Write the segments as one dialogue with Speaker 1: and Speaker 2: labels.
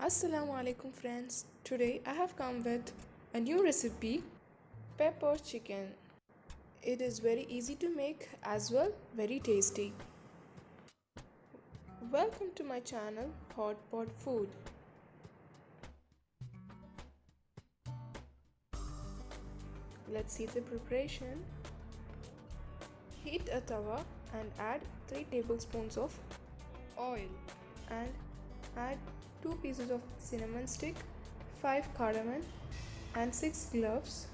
Speaker 1: Assalamu alaikum friends. Today I have come with a new recipe, pepper chicken. It is very easy to make as well very tasty. Welcome to my channel Hotpot Food. Let's see the preparation. Heat a tawa and add 3 tablespoons of oil and add 2 pieces of cinnamon stick, 5 cardamom and 6 cloves.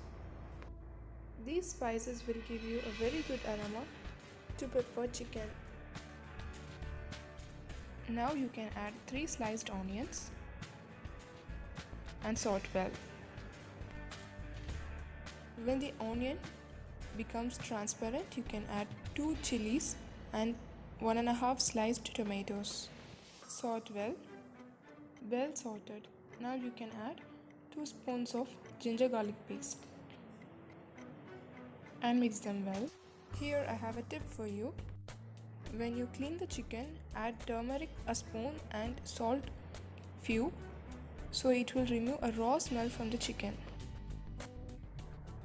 Speaker 1: These spices will give you a very good aroma to pepper chicken. Now you can add 3 sliced onions and salt well. When the onion becomes transparent, you can add 2 chilies and 1.5 sliced tomatoes. Salt well. Well sorted. Now you can add 2 spoons of ginger garlic paste and mix them well. Here I have a tip for you. When you clean the chicken, add turmeric a spoon and salt few so it will remove a raw smell from the chicken.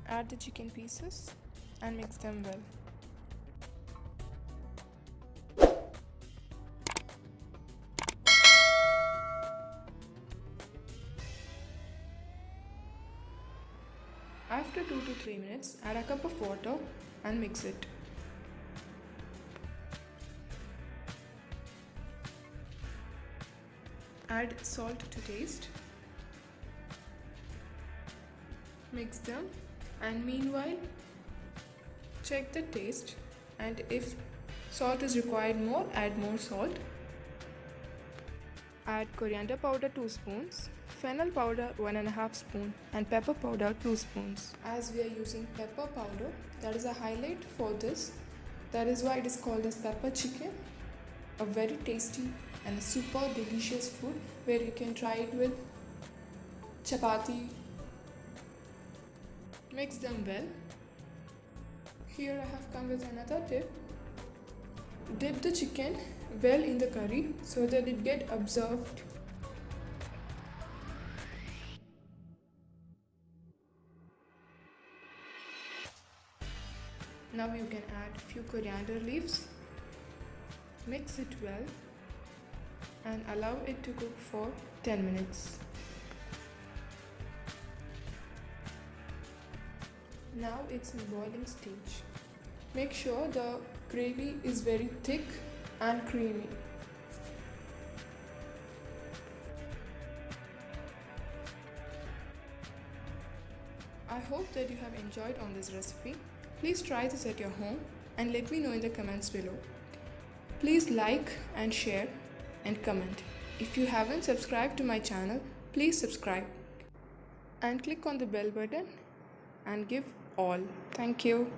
Speaker 1: Add the chicken pieces and mix them well. After 2 to 3 minutes, add a cup of water and mix it. Add salt to taste. Mix them and meanwhile check the taste, and if salt is required more, add more salt. Add coriander powder 2 spoons, fennel powder 1.5 spoon and pepper powder 2 spoons. As we are using pepper powder, that is a highlight for this. That is why it is called as pepper chicken. A very tasty and a super delicious food where you can try it with Chapathi. Mix them well. Here I have come with another tip. Dip the chicken well in the curry so that it get absorbed. Now you can add few coriander leaves. Mix it well and allow it to cook for 10 minutes. Now it's in boiling stage. Make sure the gravy is very thick and creamy. I hope that you have enjoyed on this recipe. Please try this at your home and let me know in the comments below. Please like and share and comment. If you haven't subscribed to my channel, please subscribe and click on the bell button and give all. Thank you.